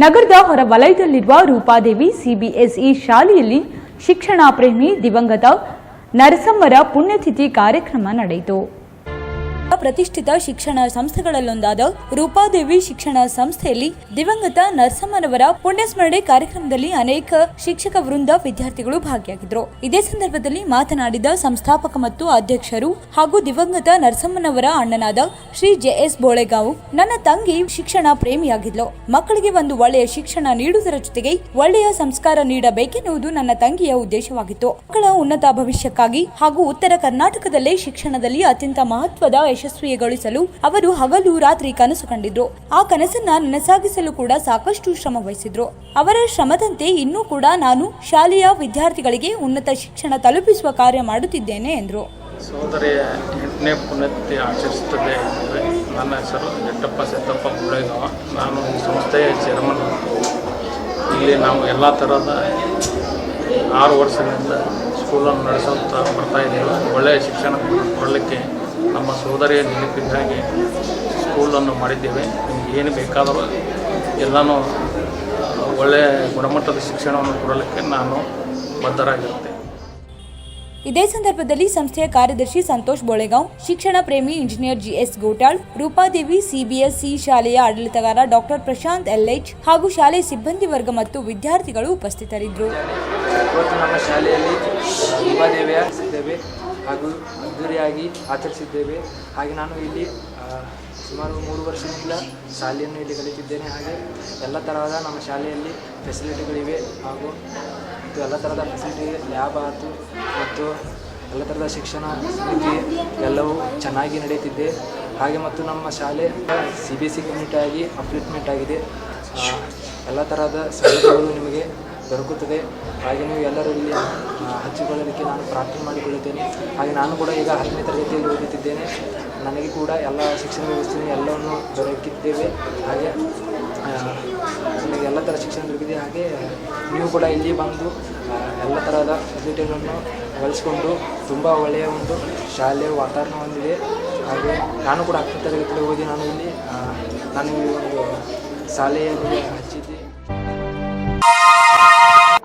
ನಗರದ ಹೊರವಲಯದಲ್ಲಿರುವ ರೂಪಾದೇವಿ ಸಿಬಿಎಸ್ಇ ಶಾಲೆಯಲ್ಲಿ ಶಿಕ್ಷಣ ಪ್ರೇಮಿ ದಿವಂಗತ ನರಸಮ್ಮರ ಪುಣ್ಯತಿಥಿ ಕಾರ್ಯಕ್ರಮ ನಡೆಯಿತು. ಪ್ರತಿಷ್ಠಿತ ಶಿಕ್ಷಣ ಸಂಸ್ಥೆಗಳಲ್ಲೊಂದಾದ ರೂಪಾದೇವಿ ಶಿಕ್ಷಣ ಸಂಸ್ಥೆಯಲ್ಲಿ ದಿವಂಗತ ನರಸಮ್ಮನವರ ಪುಣ್ಯಸ್ಮರಣೆ ಕಾರ್ಯಕ್ರಮದಲ್ಲಿ ಅನೇಕ ಶಿಕ್ಷಕ ವೃಂದ ವಿದ್ಯಾರ್ಥಿಗಳು ಭಾಗಿಯಾಗಿದ್ದರು. ಇದೇ ಸಂದರ್ಭದಲ್ಲಿ ಮಾತನಾಡಿದ ಸಂಸ್ಥಾಪಕ ಮತ್ತು ಅಧ್ಯಕ್ಷರು ಹಾಗೂ ದಿವಂಗತ ನರಸಮ್ಮನವರ ಅಣ್ಣನಾದ ಶ್ರೀ ಜೆಎಸ್ ಬೋಳೆಗಾವು, ನನ್ನ ತಂಗಿ ಶಿಕ್ಷಣ ಪ್ರೇಮಿಯಾಗಿದ್ಲು. ಮಕ್ಕಳಿಗೆ ಒಂದು ಒಳ್ಳೆಯ ಶಿಕ್ಷಣ ನೀಡುವುದರ ಜೊತೆಗೆ ಒಳ್ಳೆಯ ಸಂಸ್ಕಾರ ನೀಡಬೇಕೆನ್ನುವುದು ನನ್ನ ತಂಗಿಯ ಉದ್ದೇಶವಾಗಿತ್ತು. ಮಕ್ಕಳ ಉನ್ನತ ಭವಿಷ್ಯಕ್ಕಾಗಿ ಹಾಗೂ ಉತ್ತರ ಕರ್ನಾಟಕದಲ್ಲೇ ಶಿಕ್ಷಣದಲ್ಲಿ ಅತ್ಯಂತ ಮಹತ್ವದ ಯಶಸ್ವಿಗೊಳಿಸಲು ಅವರು ಹಗಲು ರಾತ್ರಿ ಕನಸು ಕಂಡಿದ್ರು. ಆ ಕನಸನ್ನ ನನಸಾಗಿಸಲು ಕೂಡ ಸಾಕಷ್ಟು ಶ್ರಮ ವಹಿಸಿದ್ರು. ಅವರ ಶ್ರಮದಂತೆ ಇನ್ನೂ ಕೂಡ ನಾನು ಶಾಲೆಯ ವಿದ್ಯಾರ್ಥಿಗಳಿಗೆ ಉನ್ನತ ಶಿಕ್ಷಣ ತಲುಪಿಸುವ ಕಾರ್ಯ ಮಾಡುತ್ತಿದ್ದೇನೆ ಎಂದರು. ಸೋದರಿಯ 8ನೇ ಪುಣ್ಯತಿಥಿ ಆಚರಿಸುತ್ತದೆ. ನನ್ನ ಹೆಸರು ಜಟ್ಟಪ್ಪ ಸಿದ್ದಪ್ಪ ಬೋಳೆಗಾವ. ನಾನು ಈ ಸಂಸ್ಥೆಯ ಚೇರ್ಮನ್. ಇಲ್ಲಿ ನಾವು ಎಲ್ಲ ಥರದ 6 ವರ್ಷಗಳಿಂದ ಸ್ಕೂಲನ್ನು ನಡೆಸುತ್ತಾ ಬರ್ತಾ ಇದ್ದೇವೆ. ಒಳ್ಳೆಯ ಶಿಕ್ಷಣ ಕೊಡಲಿಕ್ಕೆ ನಮ್ಮ ಸೋದರಿಯ ನೆನಪಿಗಾಗಿ ಸ್ಕೂಲನ್ನು ಮಾಡಿದ್ದೇವೆ. ನಿಮ್ಗೆ ಏನು ಬೇಕಾದರೂ ಎಲ್ಲನೂ ಒಳ್ಳೆಯ ಗುಣಮಟ್ಟದ ಶಿಕ್ಷಣವನ್ನು ಕೊಡಲಿಕ್ಕೆ ನಾನು ಬದ್ಧರಾಗಿರುತ್ತೇನೆ. ಇದೇ ಸಂದರ್ಭದಲ್ಲಿ ಸಂಸ್ಥೆಯ ಕಾರ್ಯದರ್ಶಿ ಸಂತೋಷ್ ಬೋಳೆಗಾಂವ್, ಶಿಕ್ಷಣ ಪ್ರೇಮಿ ಇಂಜಿನಿಯರ್ ಜಿಎಸ್ ಗೋಟಾಳ್, ರೂಪಾದೇವಿ ಸಿಬಿಎಸ್ಇ ಶಾಲೆಯ ಆಡಳಿತಗಾರ ಡಾಕ್ಟರ್ ಪ್ರಶಾಂತ್ ಎಲ್ಎಚ್ ಹಾಗೂ ಶಾಲೆಯ ಸಿಬ್ಬಂದಿ ವರ್ಗ ಮತ್ತು ವಿದ್ಯಾರ್ಥಿಗಳು ಉಪಸ್ಥಿತರಿದ್ದರು. ಇವತ್ತು ನಮ್ಮ ಶಾಲೆಯಲ್ಲಿ ರೂಪಾದೇವಿಯ ಸಿದ್ದೇವೆ ಹಾಗೂ ಅದ್ದೂರಿಯಾಗಿ ಆಚರಿಸಿದ್ದೇವೆ. ಹಾಗೆ ನಾನು ಇಲ್ಲಿ ಸುಮಾರು 3 ವರ್ಷದಿಂದ ಶಾಲೆಯನ್ನು ಇಲ್ಲಿ ಕಲಿತಿದ್ದೇನೆ. ಹಾಗೆ ಎಲ್ಲ ತರಹದ ನಮ್ಮ ಶಾಲೆಯಲ್ಲಿ ಫೆಸಿಲಿಟಿಗಳಿವೆ ಹಾಗೂ ಎಲ್ಲ ಥರದ ಫೆಸಿಲಿಟಿ ಲ್ಯಾಬ್ ಆಯಿತು ಮತ್ತು ಎಲ್ಲ ಥರದ ಶಿಕ್ಷಣ ನೀತಿ ಎಲ್ಲವೂ ಚೆನ್ನಾಗಿ ನಡೆಯುತ್ತಿದೆ. ಹಾಗೆ ಮತ್ತು ನಮ್ಮ ಶಾಲೆ CBSE ಕಮ್ಯುನಿಟಿ ಆಗಿ ಅಪ್ಲಿಟ್ಮೆಂಟ್ ಆಗಿದೆ. ಎಲ್ಲ ತರಹದ ಸೌಲಭ್ಯಗಳು ನಿಮಗೆ ದೊರಕುತ್ತದೆ. ಹಾಗೆ ನೀವು ಎಲ್ಲರೂ ಇಲ್ಲಿ ಹಂಚಿಕೊಳ್ಳಲಿಕ್ಕೆ ನಾನು ಪ್ರಾರ್ಥನೆ ಮಾಡಿಕೊಳ್ಳುತ್ತೇನೆ. ಹಾಗೆ ನಾನು ಕೂಡ ಈಗ 10ನೇ ತರಗತಿಯಲ್ಲಿ ಓದುತ್ತಿದ್ದೇನೆ. ನನಗೆ ಕೂಡ ಎಲ್ಲ ಶಿಕ್ಷಣ ವ್ಯವಸ್ಥೆ ಎಲ್ಲವನ್ನು ದೊರಕಿದ್ದೇವೆ. ಹಾಗೆ ನನಗೆ ಎಲ್ಲ ಥರ ಶಿಕ್ಷಣ ದೊರಕಿದೆ. ಹಾಗೆ ನೀವು ಕೂಡ ಇಲ್ಲಿ ಬಂದು ಎಲ್ಲ ಥರದ ಫೆಸಿಲಿಟಿಗಳನ್ನು ಬಳಸಿಕೊಂಡು ತುಂಬ ಒಳ್ಳೆಯ ಒಂದು ಶಾಲೆಯ ವಾತಾವರಣ ಹೊಂದಿದೆ. ಹಾಗೆ ನಾನು ಕೂಡ 10ನೇ ತರಗತಿಯಲ್ಲಿ ಓದಿ ನಾನು ಇಲ್ಲಿ ನಾನು ಈ ಒಂದು ಶಾಲೆಯಲ್ಲಿ ಹಚ್ಚಿದ್ದೆ.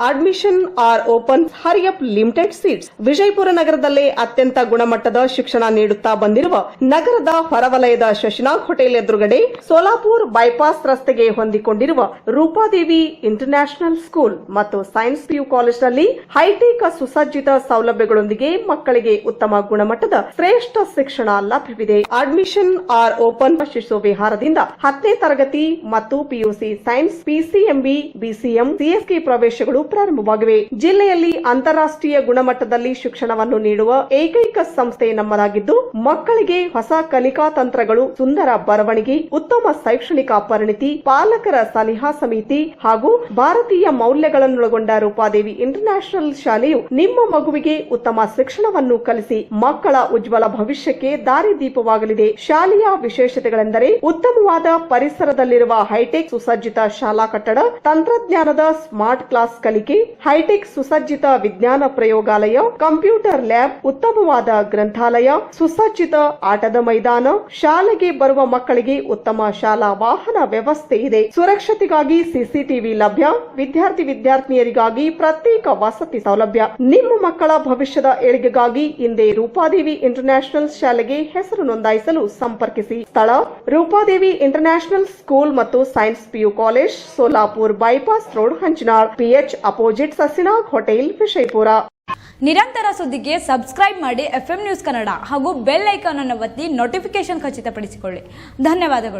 Admission are open, hurry up, limited seats. Vijayapura ನಗರದಲ್ಲೇ ಅತ್ಯಂತ ಗುಣಮಟ್ಟದ ಶಿಕ್ಷಣ ನೀಡುತ್ತಾ ಬಂದಿರುವ ನಗರದ ಹೊರವಲಯದ ಶಶಿನಾಗ್ ಹೋಟೆಲ್ ಎದುರುಗಡೆ ಸೋಲಾಪುರ್ ಬೈಪಾಸ್ ರಸ್ತೆಗೆ ಹೊಂದಿಕೊಂಡಿರುವ ರೂಪಾದೇವಿ ಇಂಟರ್ನ್ಯಾಷನಲ್ ಸ್ಕೂಲ್ ಮತ್ತು ಸೈನ್ಸ್ PU ಕಾಲೇಜಿನಲ್ಲಿ ಹೈಟೆಕ್ ಸುಸಜ್ಜಿತ ಸೌಲಭ್ಯಗಳೊಂದಿಗೆ ಮಕ್ಕಳಿಗೆ ಉತ್ತಮ ಗುಣಮಟ್ಟದ ಶ್ರೇಷ್ಠ ಶಿಕ್ಷಣ ಲಭ್ಯವಿದೆ. Admission are open. ಶಿಶು ವಿಹಾರದಿಂದ 10ನೇ ತರಗತಿ ಮತ್ತು PUC science, PCMB, BCM, CSK ಪ್ರವೇಶಗಳು ಪ್ರಾರಂಭವಾಗಿವೆ. ಜಿಲ್ಲೆಯಲ್ಲಿ ಅಂತಾರಾಷ್ಟ್ರೀಯ ಗುಣಮಟ್ಟದಲ್ಲಿ ಶಿಕ್ಷಣವನ್ನು ನೀಡುವ ಏಕೈಕ ಸಂಸ್ಥೆ ನಮ್ಮದಾಗಿದ್ದು, ಮಕ್ಕಳಿಗೆ ಹೊಸ ಕಲಿಕಾ ತಂತ್ರಗಳು, ಸುಂದರ ಬರವಣಿಗೆ, ಉತ್ತಮ ಶೈಕ್ಷಣಿಕ ಪರಿಣಿತಿ, ಪಾಲಕರ ಸಲಹಾ ಸಮಿತಿ ಹಾಗೂ ಭಾರತೀಯ ಮೌಲ್ಯಗಳನ್ನೊಳಗೊಂಡ ರೂಪಾದೇವಿ ಇಂಟರ್ನ್ಯಾಷನಲ್ ಶಾಲೆಯು ನಿಮ್ಮ ಮಗುವಿಗೆ ಉತ್ತಮ ಶಿಕ್ಷಣವನ್ನು ಕಲಿಸಿ ಮಕ್ಕಳ ಉಜ್ವಲ ಭವಿಷ್ಯಕ್ಕೆ ದಾರಿದೀಪವಾಗಲಿದೆ. ಶಾಲೆಯ ವಿಶೇಷತೆಗಳೆಂದರೆ ಉತ್ತಮವಾದ ಪರಿಸರದಲ್ಲಿರುವ ಹೈಟೆಕ್ ಸುಸಜ್ಜಿತ ಶಾಲಾ ಕಟ್ಟಡ, ತಂತ್ರಜ್ಞಾನದ ಸ್ಮಾರ್ಟ್ ಕ್ಲಾಸ್ ಕಲಿಕೆ, ಹೈಟೆಕ್ ಸುಸಜ್ಜಿತ ವಿಜ್ಞಾನ ಪ್ರಯೋಗಾಲಯ, ಕಂಪ್ಯೂಟರ್ ಲ್ಯಾಬ್, ಉತ್ತಮವಾದ ಗ್ರಂಥಾಲಯ, ಸುಸಜ್ಜಿತ ಆಟದ ಮೈದಾನ, ಶಾಲೆಗೆ ಬರುವ ಮಕ್ಕಳಿಗೆ ಉತ್ತಮ ಶಾಲಾ ವಾಹನ ವ್ಯವಸ್ಥೆ ಇದೆ. ಸುರಕ್ಷತೆಗಾಗಿ CCTV ಲಭ್ಯ. ವಿದ್ಯಾರ್ಥಿನಿಯರಿಗಾಗಿ ಪ್ರತ್ಯೇಕ ವಸತಿ ಸೌಲಭ್ಯ. ನಿಮ್ಮ ಮಕ್ಕಳ ಭವಿಷ್ಯದ ಏಳಿಗೆಗಾಗಿ ಇಂದೇ ರೂಪಾದೇವಿ ಇಂಟರ್ನ್ಯಾಷನಲ್ ಶಾಲೆಗೆ ಹೆಸರು ನೋಂದಾಯಿಸಲು ಸಂಪರ್ಕಿಸಿ. ಸ್ಥಳ ರೂಪಾದೇವಿ ಇಂಟರ್ನ್ಯಾಷನಲ್ ಸ್ಕೂಲ್ ಮತ್ತು science PU college, Solapur bypass road, Hanchinal, PH opposite Shashinag hotel, Vijayapura. ನಿರಂತರ ಸುದ್ದಿಗೆ ಸಬ್ಸ್ಕ್ರೈಬ್ ಮಾಡಿ FM ನ್ಯೂಸ್ ಕನ್ನಡ ಹಾಗೂ ಬೆಲ್ ಐಕಾನ್ ಅನ್ನು ಒತ್ತಿ ನೋಟಿಫಿಕೇಶನ್ ಖಚಿತಪಡಿಸಿಕೊಳ್ಳಿ. ಧನ್ಯವಾದಗಳು.